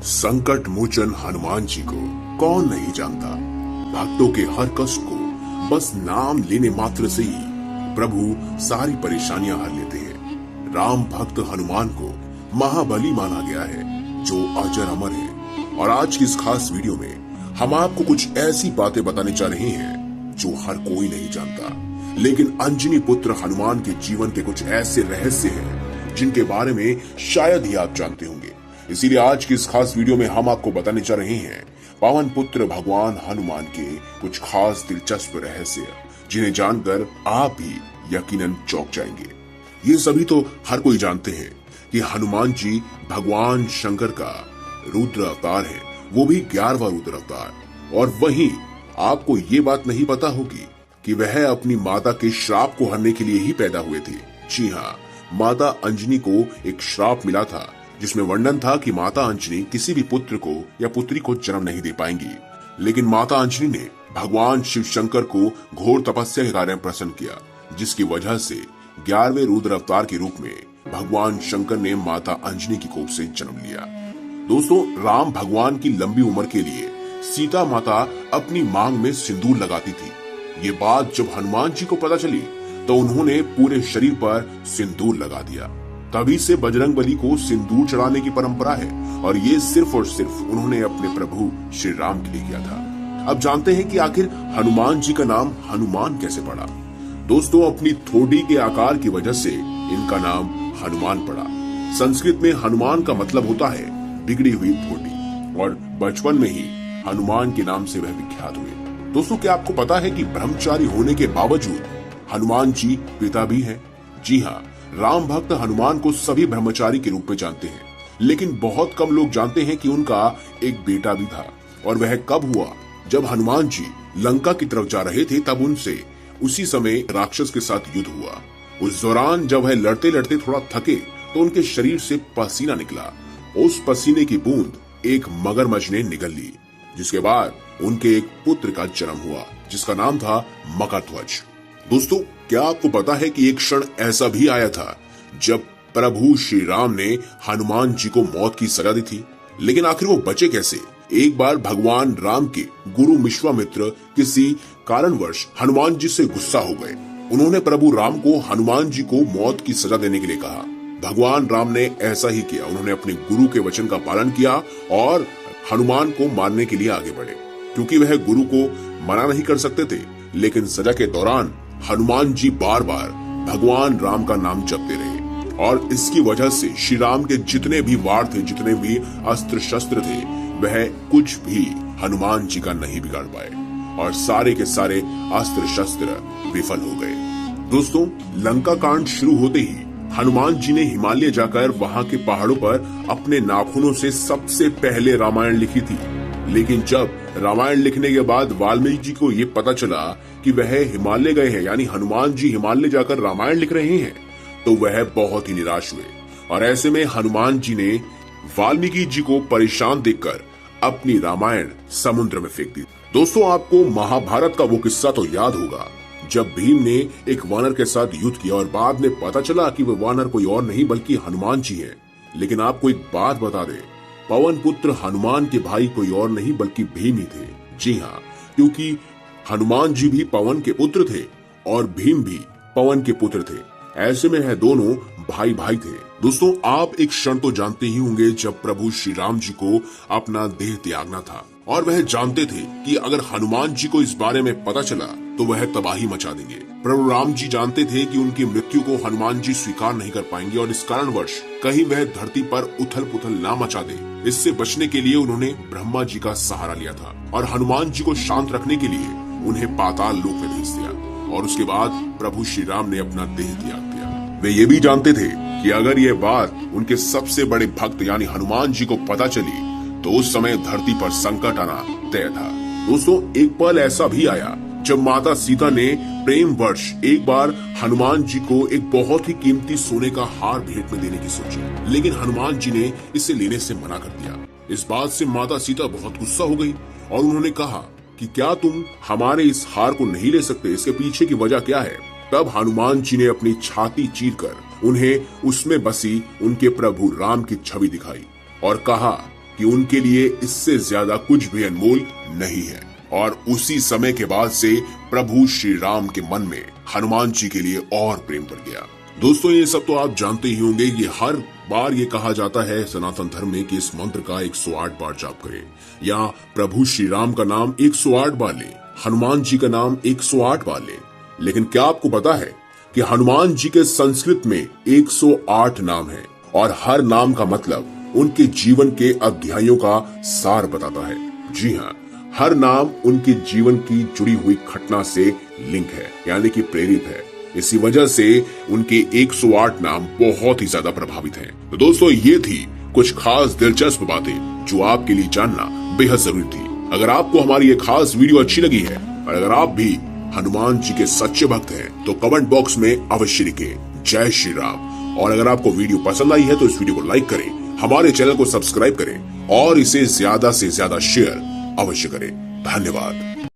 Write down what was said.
संकट मोचन हनुमान जी को कौन नहीं जानता। भक्तों के हर कष्ट को बस नाम लेने मात्र से ही प्रभु सारी परेशानियां हर लेते हैं। राम भक्त हनुमान को महाबली माना गया है जो अजर अमर है। और आज की इस खास वीडियो में हम आपको कुछ ऐसी बातें बताने जा रहे हैं जो हर कोई नहीं जानता, लेकिन अंजनी पुत्र हनुमान के जीवन के कुछ ऐसे रहस्य हैं जिनके बारे में शायद ही आप जानते होंगे। इसीलिए आज की इस खास वीडियो में हम आपको बताने जा रहे हैं पावन पुत्र भगवान हनुमान के कुछ खास दिलचस्प रहस्य, जिन्हें जानकर आप भी यकीनन चौंक जाएंगे। ये सभी तो हर कोई जानते हैं कि हनुमान जी भगवान शंकर का रुद्र अवतार है, वो भी 11वां रुद्र अवतार। और वहीं आपको ये बात नहीं पता होगी कि वह अपनी माता के श्राप को हरने के लिए ही पैदा हुए थे। जी हाँ, माता अंजनी को एक श्राप मिला था जिसमें वर्णन था कि माता अंजनी किसी भी पुत्र को या पुत्री को जन्म नहीं दे पाएंगी। लेकिन माता अंजनी ने भगवान शिव शंकर को घोर तपस्या के कारण प्रसन्न किया, जिसकी वजह से 11वें रुद्र अवतार के रूप में भगवान शंकर ने माता अंजनी की कोख से जन्म लिया। दोस्तों, राम भगवान की लंबी उम्र के लिए सीता माता अपनी मांग में सिंदूर लगाती थी। ये बात जब हनुमान जी को पता चली तो उन्होंने पूरे शरीर पर सिंदूर लगा दिया। तभी से बजरंगबली को सिंदूर चढ़ाने की परंपरा है, और ये सिर्फ और सिर्फ उन्होंने अपने प्रभु श्री राम के लिए किया था। अब जानते हैं कि आखिर हनुमान जी का नाम हनुमान कैसे पड़ा। दोस्तों, अपनी ठोड़ी के आकार की वजह से इनका नाम हनुमान पड़ा। संस्कृत में हनुमान का मतलब होता है बिगड़ी हुई ठोड़ी, और बचपन में ही हनुमान के नाम से वह विख्यात हुए। दोस्तों, क्या आपको पता है कि ब्रह्मचारी होने के बावजूद हनुमान जी पिता भी हैं? जी हाँ, राम भक्त हनुमान को सभी ब्रह्मचारी के रूप में जानते हैं, लेकिन बहुत कम लोग जानते हैं कि उनका एक बेटा भी था। और वह कब हुआ? जब हनुमान जी लंका की तरफ जा रहे थे, तब उनसे उसी समय राक्षस के साथ युद्ध हुआ। उस दौरान जब वह लड़ते लड़ते थोड़ा थके तो उनके शरीर से पसीना निकला। उस पसीने की बूंद एक मगरमच्छ ने निगल ली, जिसके बाद उनके एक पुत्र का जन्म हुआ जिसका नाम था मकरध्वज। दोस्तों, क्या आपको पता है कि एक क्षण ऐसा भी आया था जब प्रभु श्री राम ने हनुमान जी को मौत की सजा दी थी, लेकिन आखिर वो बचे कैसे? एक बार भगवान राम के गुरु विश्वामित्र किसी कारणवश हनुमान जी से गुस्सा हो गए। उन्होंने प्रभु राम को हनुमान जी को मौत की सजा देने के लिए कहा। भगवान राम ने ऐसा ही किया। उन्होंने अपने गुरु के वचन का पालन किया और हनुमान को मारने के लिए आगे बढ़े। क्योंकि वह गुरु को मना नहीं कर सकते थे, लेकिन सजा के दौरान हनुमान जी बार बार भगवान राम का नाम जपते रहे, और इसकी वजह से श्री राम के जितने भी वार थे, जितने भी अस्त्र शस्त्र थे, वह कुछ भी हनुमान जी का नहीं बिगाड़ पाए, और सारे के सारे अस्त्र शस्त्र विफल हो गए। दोस्तों, लंका कांड शुरू होते ही हनुमान जी ने हिमालय जाकर वहां के पहाड़ों पर अपने नाखूनों से सबसे पहले रामायण लिखी थी। लेकिन जब रामायण लिखने के बाद वाल्मीकि जी को ये पता चला कि वह हिमालय गए हैं, यानी हनुमान जी हिमालय जाकर रामायण लिख रहे हैं, तो वह बहुत ही निराश हुए। और ऐसे में हनुमान जी ने वाल्मीकि जी को परेशान देखकर अपनी रामायण समुद्र में फेंक दी। दोस्तों, आपको महाभारत का वो किस्सा तो याद होगा जब भीम ने एक वानर के साथ युद्ध किया और बाद में पता चला कि वह वानर कोई और नहीं बल्कि हनुमान जी है। लेकिन आपको एक बात बता दें, पवन पुत्र हनुमान के भाई कोई और नहीं बल्कि भीम ही थे। जी हाँ, क्योंकि हनुमान जी भी पवन के पुत्र थे और भीम भी पवन के पुत्र थे। ऐसे में यह दोनों भाई भाई थे। दोस्तों, आप एक क्षण तो जानते ही होंगे जब प्रभु श्री राम जी को अपना देह त्यागना था, और वह जानते थे कि अगर हनुमान जी को इस बारे में पता चला तो वह तबाही मचा देंगे। प्रभु राम जी जानते थे कि उनकी मृत्यु को हनुमान जी स्वीकार नहीं कर पाएंगे, और इस कारणवश कहीं वह धरती पर उथल पुथल ना मचा दे, इससे बचने के लिए उन्होंने ब्रह्मा जी का सहारा लिया था, और हनुमान जी को शांत रखने के लिए उन्हें पाताल लोक में भेज दिया। और उसके बाद प्रभु श्री राम ने अपना देह त्याग दिया। वे ये भी जानते थे कि अगर ये बात उनके सबसे बड़े भक्त यानी हनुमान जी को पता चली तो उस समय धरती पर संकट आना तय था। दोस्तों, एक पल ऐसा भी आया जब माता सीता ने प्रेम वर्ष एक बार हनुमान जी को एक बहुत ही कीमती सोने का हार भेंट में देने की सोची, लेकिन हनुमान जी ने इसे लेने से मना कर दिया। इस बात से माता सीता बहुत गुस्सा हो गई और उन्होंने कहा कि क्या तुम हमारे इस हार को नहीं ले सकते? इसके पीछे की वजह क्या है? तब हनुमान जी ने अपनी छाती चीरकर उन्हें उसमें बसी उनके प्रभु राम की छवि दिखाई और कहा कि उनके लिए इससे ज्यादा कुछ भी अनमोल नहीं है। और उसी समय के बाद से प्रभु श्री राम के मन में हनुमान जी के लिए और प्रेम बढ़ गया। दोस्तों, ये सब तो आप जानते ही होंगे। ये हर बार ये कहा जाता है सनातन धर्म में कि इस मंत्र का 108 बार जाप करें, या प्रभु श्री राम का नाम 108 बार लें, हनुमान जी का नाम 108 बार लें। लेकिन क्या आपको पता है कि हनुमान जी के संस्कृत में 108 नाम है और हर नाम का मतलब उनके जीवन के अध्यायों का सार बताता है। जी हाँ, हर नाम उनके जीवन की जुड़ी हुई घटना से लिंक है, यानी कि प्रेरित है। इसी वजह से उनके 108 नाम बहुत ही ज्यादा प्रभावित हैं। तो दोस्तों, ये थी कुछ खास दिलचस्प बातें जो आपके लिए जानना बेहद जरूरी थी। अगर आपको हमारी ये खास वीडियो अच्छी लगी है और अगर आप भी हनुमान जी के सच्चे भक्त हैं तो कमेंट बॉक्स में अवश्य लिखें जय श्री राम। और अगर आपको वीडियो पसंद आई है तो इस वीडियो को लाइक करें, हमारे चैनल को सब्सक्राइब करें और इसे ज्यादा से ज्यादा शेयर अवश्य करें। धन्यवाद।